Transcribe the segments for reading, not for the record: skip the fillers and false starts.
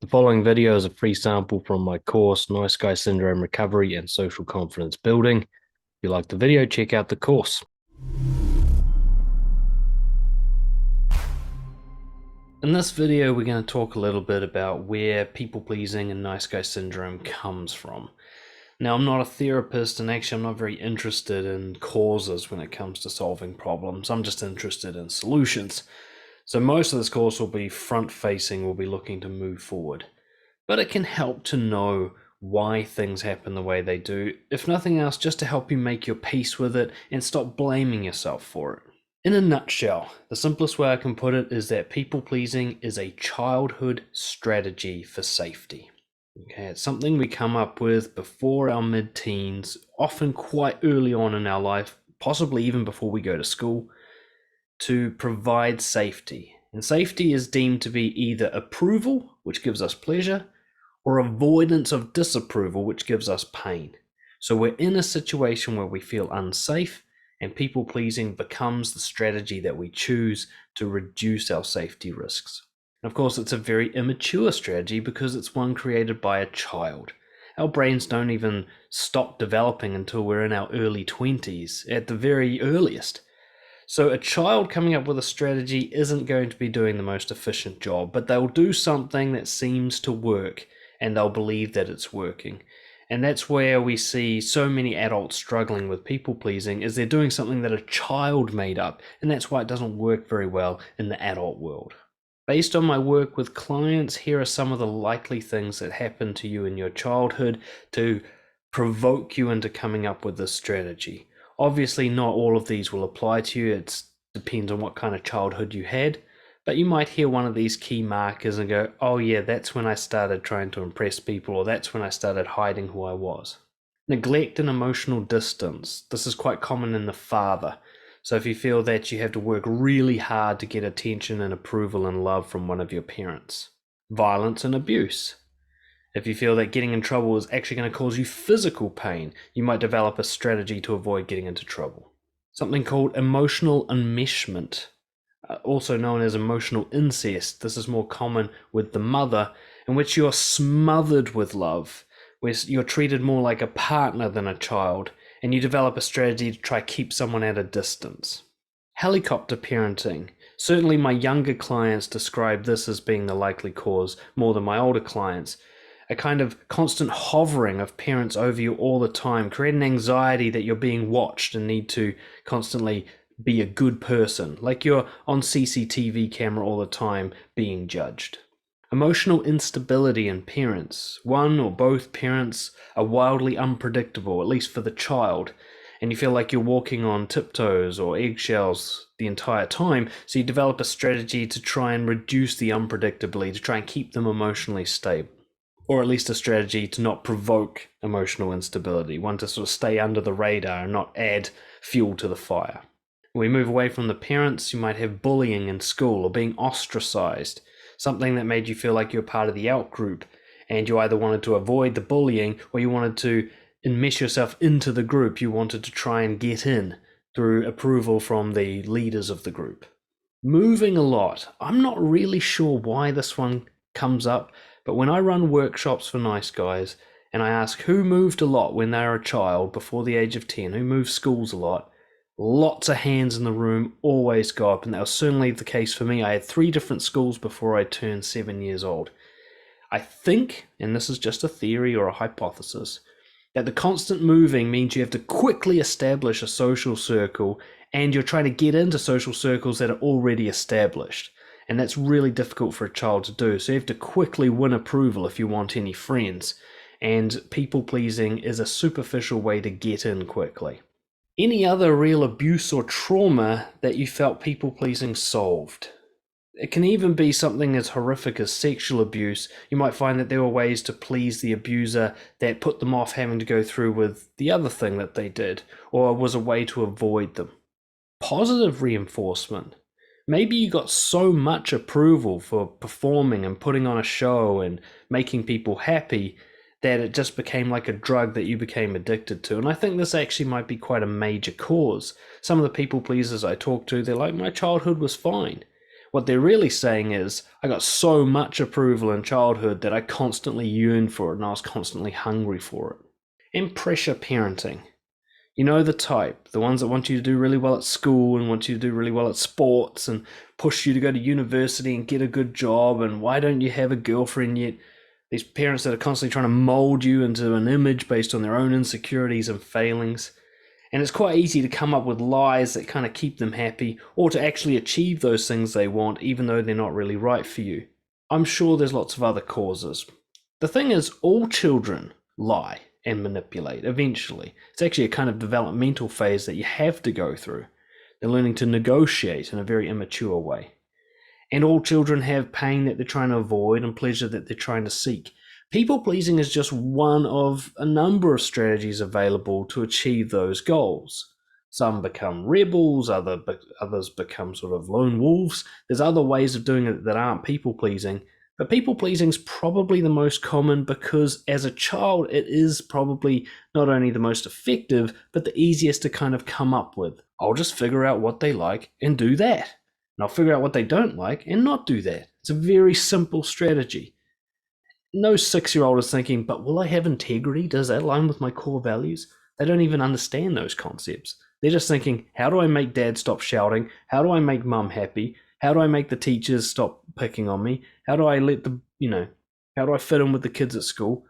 The following video is a free sample from my course, Nice Guy Syndrome Recovery and Social Confidence Building. If you like the video, check out the course. In this video, we're going to talk a little bit about where people-pleasing and nice guy syndrome comes from. Now, I'm not a therapist, and actually I'm not very interested in causes when it comes to solving problems. I'm just interested in solutions. So most of this course will be front-facing, we'll be looking to move forward. But it can help to know why things happen the way they do, if nothing else, just to help you make your peace with it and stop blaming yourself for it. In a nutshell, the simplest way I can put it is that people-pleasing is a childhood strategy for safety. Okay, it's something we come up with before our mid-teens, often quite early on in our life, possibly even before we go to school, to provide safety. And safety is deemed to be either approval, which gives us pleasure, or avoidance of disapproval, which gives us pain. So we're in a situation where we feel unsafe, and people-pleasing becomes the strategy that we choose to reduce our safety risks. And of course, it's a very immature strategy because it's one created by a child. Our brains don't even stop developing until we're in our early 20s, at the very earliest. So a child coming up with a strategy isn't going to be doing the most efficient job, but they'll do something that seems to work, and they'll believe that it's working. And that's where we see so many adults struggling with people-pleasing, is they're doing something that a child made up, and that's why it doesn't work very well in the adult world. Based on my work with clients, here are some of the likely things that happened to you in your childhood to provoke you into coming up with this strategy. Obviously, not all of these will apply to you. It depends on what kind of childhood you had. But you might hear one of these key markers and go, oh yeah, that's when I started trying to impress people, or that's when I started hiding who I was. Neglect and emotional distance. This is quite common in the father. So if you feel that you have to work really hard to get attention and approval and love from one of your parents. Violence and abuse. If you feel that getting in trouble is actually going to cause you physical pain, you might develop a strategy to avoid getting into trouble. Something called emotional enmeshment, also known as emotional incest. This is more common with the mother, in which you're smothered with love, where you're treated more like a partner than a child, and you develop a strategy to try to keep someone at a distance. Helicopter parenting. Certainly my younger clients describe this as being the likely cause more than my older clients. A kind of constant hovering of parents over you all the time, creating anxiety that you're being watched and need to constantly be a good person, like you're on CCTV camera all the time being judged. Emotional instability in parents. One or both parents are wildly unpredictable, at least for the child, and you feel like you're walking on tiptoes or eggshells the entire time, so you develop a strategy to try and reduce the unpredictability, to try and keep them emotionally stable. Or at least a strategy to not provoke emotional instability, one to sort of stay under the radar and not add fuel to the fire. When we move away from the parents, you might have bullying in school or being ostracized, something that made you feel like you're part of the out group, and you either wanted to avoid the bullying or you wanted to enmesh yourself into the group. You wanted to try and get in through approval from the leaders of the group. Moving a lot. I'm not really sure why this one comes up, but when I run workshops for nice guys and I ask who moved a lot when they were a child before the age of 10, who moved schools a lot, lots of hands in the room always go up, and that was certainly the case for me. I had 3 different schools before I turned 7 years old. I think, and this is just a theory or a hypothesis, that the constant moving means you have to quickly establish a social circle, and you're trying to get into social circles that are already established. And that's really difficult for a child to do. So you have to quickly win approval if you want any friends. And people-pleasing is a superficial way to get in quickly. Any other real abuse or trauma that you felt people-pleasing solved? It can even be something as horrific as sexual abuse. You might find that there were ways to please the abuser that put them off having to go through with the other thing that they did, or was a way to avoid them. Positive reinforcement. Maybe you got so much approval for performing and putting on a show and making people happy that it just became like a drug that you became addicted to. And I think this actually might be quite a major cause. Some of the people pleasers I talk to, they're like, my childhood was fine. What they're really saying is, I got so much approval in childhood that I constantly yearned for it and I was constantly hungry for it. And pressure parenting. You know the type, the ones that want you to do really well at school and want you to do really well at sports and push you to go to university and get a good job, and why don't you have a girlfriend yet? These parents that are constantly trying to mold you into an image based on their own insecurities and failings. And it's quite easy to come up with lies that kind of keep them happy, or to actually achieve those things they want even though they're not really right for you. I'm sure there's lots of other causes. The thing is, all children lie and manipulate eventually. It's actually a kind of developmental phase that you have to go through. They're learning to negotiate in a very immature way. And all children have pain that they're trying to avoid and pleasure that they're trying to seek. People pleasing is just one of a number of strategies available to achieve those goals. Some become rebels, others become sort of lone wolves. There's other ways of doing it that aren't people pleasing. But people pleasing is probably the most common because as a child, it is probably not only the most effective, but the easiest to kind of come up with. I'll just figure out what they like and do that. And I'll figure out what they don't like and not do that. It's a very simple strategy. No 6-year-old is thinking, but will I have integrity? Does that align with my core values? They don't even understand those concepts. They're just thinking, how do I make dad stop shouting? How do I make mum happy? How do I make the teachers stop picking on me? How do I how do I fit in with the kids at school?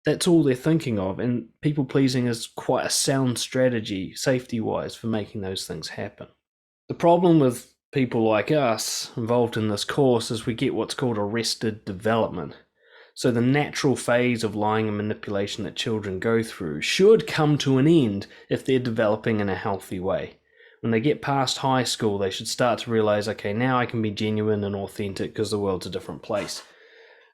That's all they're thinking of, and people pleasing is quite a sound strategy, safety-wise, for making those things happen. The problem with people like us involved in this course is we get what's called arrested development. So the natural phase of lying and manipulation that children go through should come to an end if they're developing in a healthy way. When they get past high school, they should start to realize, okay, now I can be genuine and authentic because the world's a different place.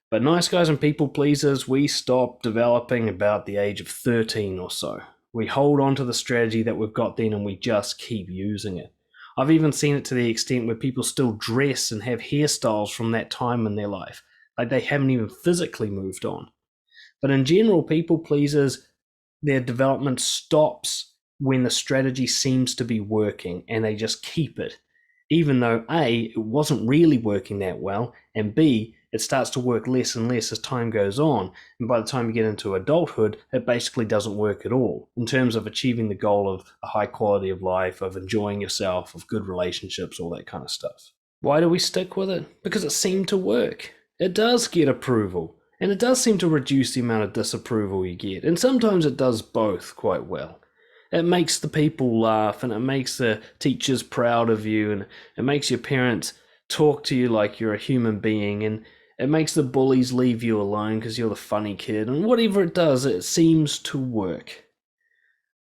But nice guys and people pleasers, we stop developing about the age of 13 or so. We hold on to the strategy that we've got then and we just keep using it. I've even seen it to the extent where people still dress and have hairstyles from that time in their life. Like they haven't even physically moved on. But in general, people pleasers, their development stops when the strategy seems to be working and they just keep it, even though A, it wasn't really working that well, and B, it starts to work less and less as time goes on, and by the time you get into adulthood, it basically doesn't work at all in terms of achieving the goal of a high quality of life, of enjoying yourself, of good relationships, all that kind of stuff. Why do we stick with it? Because it seemed to work. It does get approval, and it does seem to reduce the amount of disapproval you get, and sometimes it does both quite well. It makes the people laugh, and it makes the teachers proud of you, and it makes your parents talk to you like you're a human being, and it makes the bullies leave you alone because you're the funny kid, and whatever it does, it seems to work.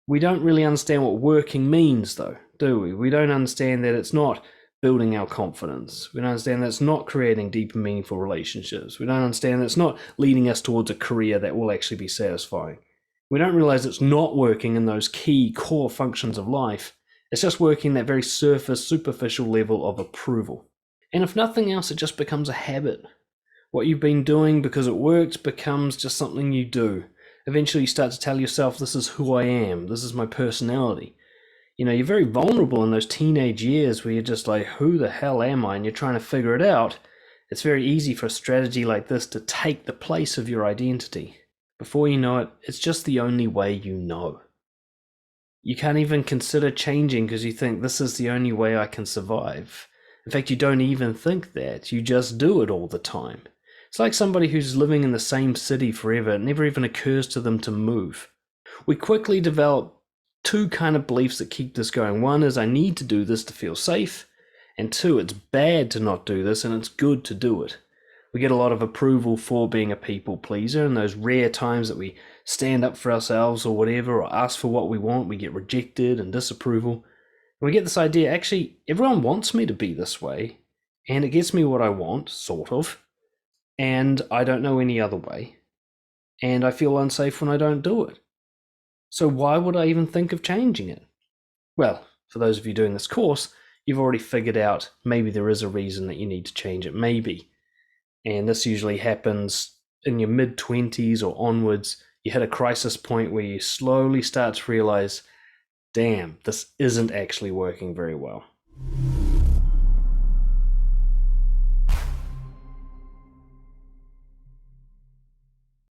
We don't really understand what working means, though, do we? We don't understand that it's not building our confidence. We don't understand that it's not creating deep and meaningful relationships. We don't understand that it's not leading us towards a career that will actually be satisfying. We don't realize it's not working in those key core functions of life. It's just working that very surface, superficial level of approval. And if nothing else, it just becomes a habit. What you've been doing because it worked becomes just something you do. Eventually you start to tell yourself, this is who I am, this is my personality. You know, you're very vulnerable in those teenage years where you're just like, who the hell am I? And you're trying to figure it out. It's very easy for a strategy like this to take the place of your identity. Before you know it, it's just the only way you know. You can't even consider changing because you think this is the only way I can survive. In fact, you don't even think that. You just do it all the time. It's like somebody who's living in the same city forever. It never even occurs to them to move. We quickly develop two kind of beliefs that keep this going. One is I need to do this to feel safe. And two, it's bad to not do this and it's good to do it. We get a lot of approval for being a people pleaser, and those rare times that we stand up for ourselves or whatever, or ask for what we want, we get rejected and disapproval. And we get this idea, actually, everyone wants me to be this way, and it gets me what I want, sort of, and I don't know any other way, and I feel unsafe when I don't do it. So why would I even think of changing it? Well, for those of you doing this course, you've already figured out maybe there is a reason that you need to change it, maybe. And this usually happens in your mid-20s or onwards. You hit a crisis point where you slowly start to realize, damn, this isn't actually working very well.